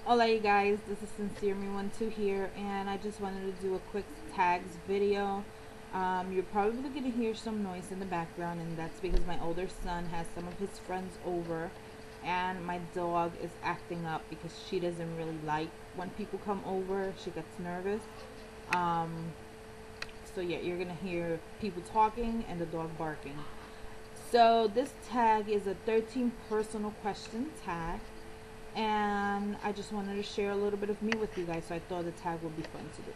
Hola you guys, this is Sincere Me 12 here, and I just wanted to do a quick tags video. You're probably going to hear some noise in the background, and that's because my older son has some of his friends over, and my dog is acting up because she doesn't really like when people come over. She gets nervous. Um, so yeah, you're going to hear people talking and the dog barking. So this tag is a 13 personal question tag, and I just wanted to share a little bit of me with you guys, so I thought the tag would be fun to do.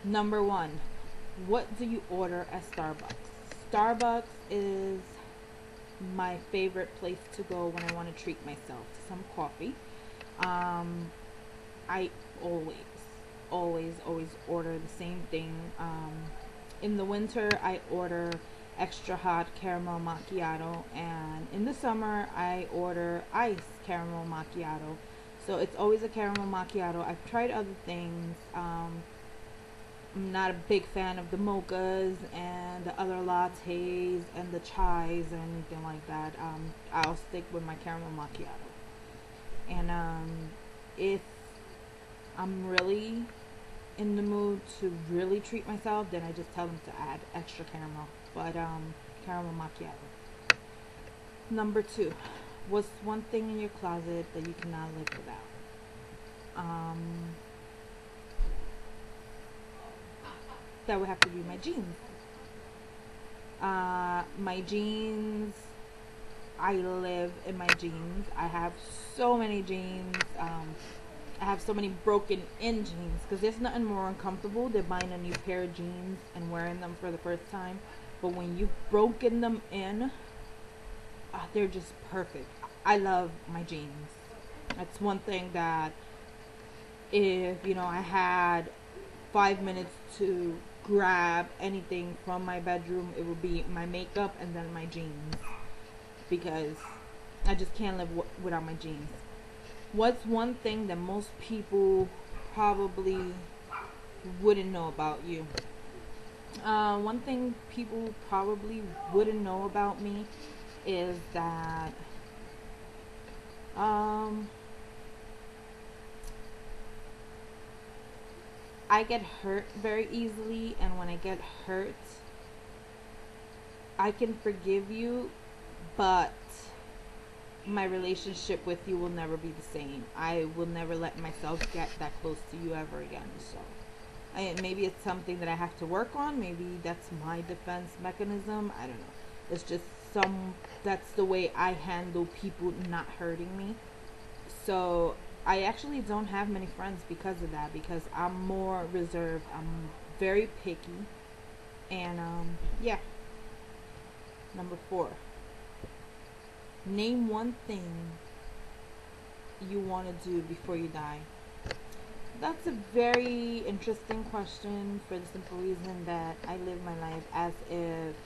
Number one, what do you order at Starbucks? Starbucks is my favorite place to go when I want to treat myself to some coffee. I always order the same thing. In the winter, I order extra hot caramel macchiato, and in the summer I order iced caramel macchiato. So it's always a caramel macchiato. I've tried other things. I'm not a big fan of the mochas and the other lattes and the chais or anything like that. I'll stick with my caramel macchiato. And if I'm really in the mood to really treat myself, then I just tell them to add extra caramel. But caramel macchiato. Number two, what's one thing in your closet that you cannot live without? That would have to be my jeans. My jeans, I live in my jeans. I have so many jeans. I have so many broken in jeans, because there's nothing more uncomfortable than buying a new pair of jeans and wearing them for the first time. But when you've broken them in, they're just perfect. I love my jeans. That's one thing that, if I had 5 minutes to grab anything from my bedroom, it would be my makeup and then my jeans, because I just can't live without my jeans. What's one thing that most people probably wouldn't know about you? One thing people probably wouldn't know about me is that I get hurt very easily, and when I get hurt, I can forgive you, but my relationship with you will never be the same. I will never let myself get that close to you ever again. So maybe it's something that I have to work on. Maybe that's my defense mechanism. I don't know. It's just that's the way I handle people not hurting me. So I actually don't have many friends because of that, because I'm more reserved. I'm very picky. And yeah. Number four, name one thing you want to do before you die. That's a very interesting question, for the simple reason that I live my life as if,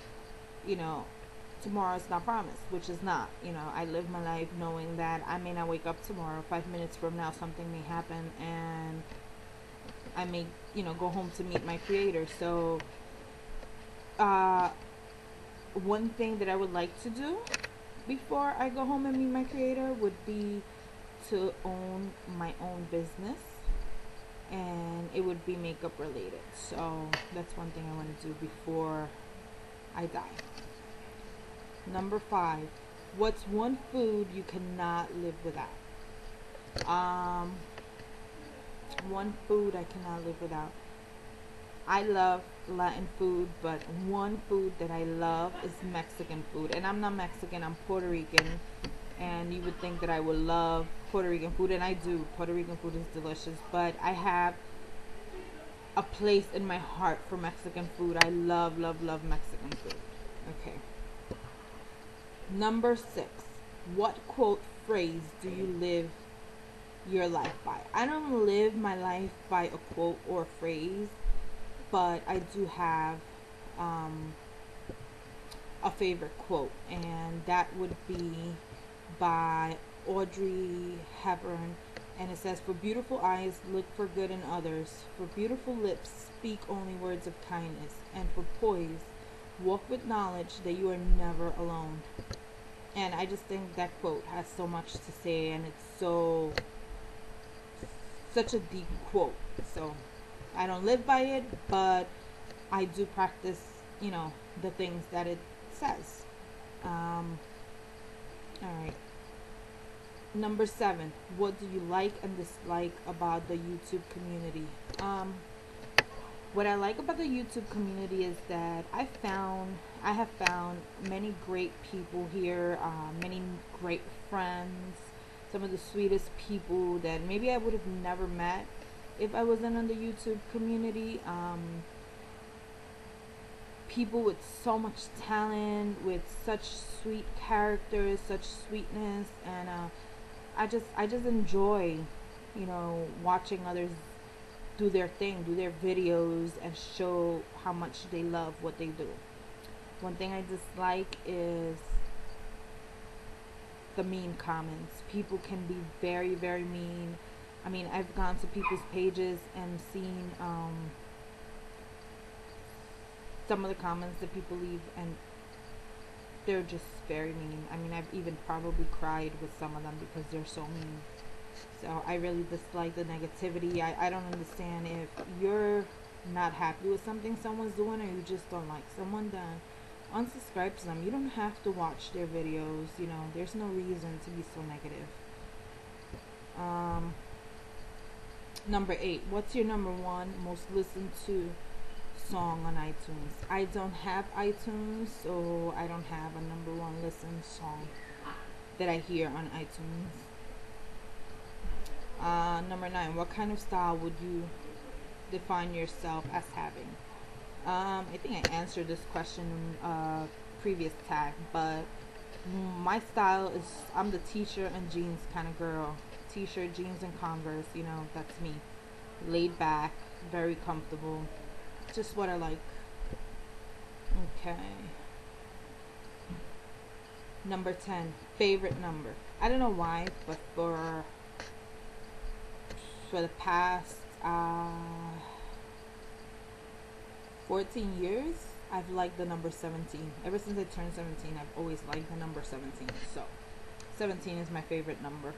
tomorrow is not promised, which is not. I live my life knowing that I may not wake up tomorrow. 5 minutes from now, something may happen, and I may, go home to meet my creator. So, one thing that I would like to do before I go home and meet my creator would be to own my own business, and it would be makeup related. So that's one thing I want to do before I die. Number five, what's one food you cannot live without? One food I cannot live without. I love Latin food, but one food that I love is Mexican food. And I'm not Mexican, I'm Puerto Rican. And you would think that I would love Puerto Rican food, and I do. Puerto Rican food is delicious, but I have a place in my heart for Mexican food. I love Mexican food. Okay. Number six, what quote phrase do you live your life by? I don't live my life by a quote or a phrase, but I do have a favorite quote, and that would be by Audrey Hepburn, and it says, "For beautiful eyes, look for good in others. For beautiful lips, speak only words of kindness. And for poise, walk with knowledge that you are never alone." And I just think that quote has so much to say, and it's such a deep quote. So I don't live by it, but I do practice, the things that it says. All right. Number 7. What do you like and dislike about the YouTube community? What I like about the YouTube community is that I have found many great people here, many great friends, some of the sweetest people that maybe I would have never met if I wasn't on the YouTube community. People with so much talent, with such sweet characters, such sweetness, and I just enjoy, watching others do their thing, do their videos, and show how much they love what they do. One thing I dislike is the mean comments. People can be very, very mean. I mean, I've gone to people's pages and seen some of the comments that people leave, and they're just very mean. I mean, I've even probably cried with some of them because they're so mean. So I really dislike the negativity. I don't understand if you're not happy with something someone's doing, or you just don't like someone, then unsubscribe to them. You don't have to watch their videos. There's no reason to be so negative. Number 8. What's your number 1 most listened to song on iTunes? I don't have iTunes, so I don't have a number 1 listened song that I hear on iTunes. Number 9. What kind of style would you define yourself as having? I think I answered this question in a previous tag, but my style is, I'm the t-shirt and jeans kind of girl. T-shirt, jeans, and Converse, that's me. Laid back, very comfortable. Just what I like. Okay. Number 10. Favorite number. I don't know why, but for the past 14 years, I've liked the number 17. Ever since I turned 17, I've always liked the number 17. So 17 is my favorite number.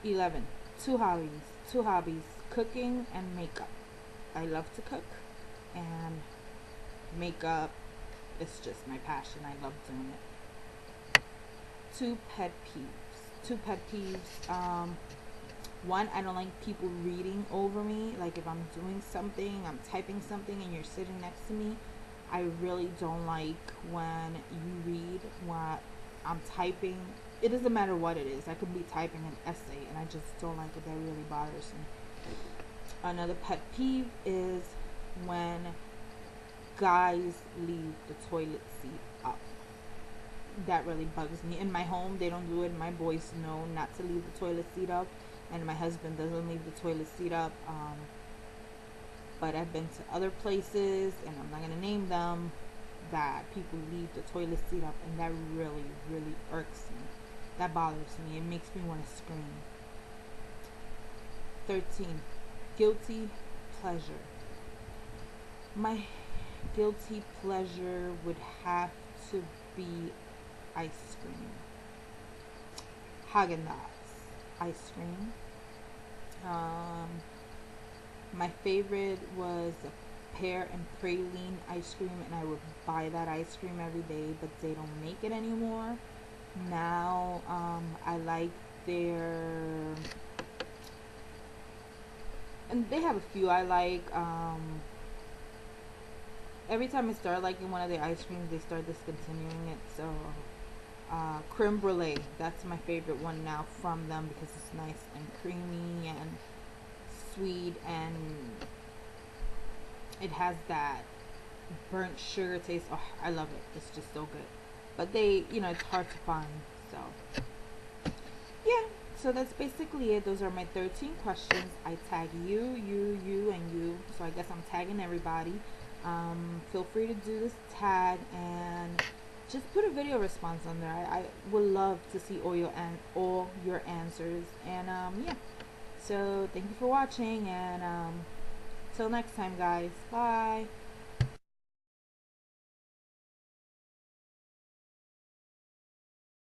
11. Two hobbies, cooking and makeup. I love to cook, and makeup is just my passion. I love doing it. Two pet peeves. One, I don't like people reading over me. Like if I'm doing something, I'm typing something, and you're sitting next to me, I really don't like when you read what I'm typing. It doesn't matter what it is. I could be typing an essay, and I just don't like it. That really bothers me. Another pet peeve is when guys leave the toilet seat up. That really bugs me. In my home, they don't do it. My boys know not to leave the toilet seat up, and my husband doesn't leave the toilet seat up. But I've been to other places, and I'm not going to name them, that people leave the toilet seat up, and that really, really irks me. That bothers me. It makes me want to scream. 13. Guilty pleasure. My guilty pleasure would have to be ice cream. Haagen-Dazs ice cream. My favorite was a pear and praline ice cream, and I would buy that ice cream every day, but they don't make it anymore. Now I like their, and they have a few I like. Every time I start liking one of the ice creams, they start discontinuing it. So creme brulee, that's my favorite one now from them, because it's nice and creamy and sweet, and it has that burnt sugar taste. Oh, I love it. It's just so good. But it's hard to find. So yeah, so that's basically it. Those are my 13 questions. I tag you, and you. So I guess I'm tagging everybody. Feel free to do this tag and just put a video response on there. I would love to see all your answers. And yeah. So thank you for watching, and till next time, guys. Bye.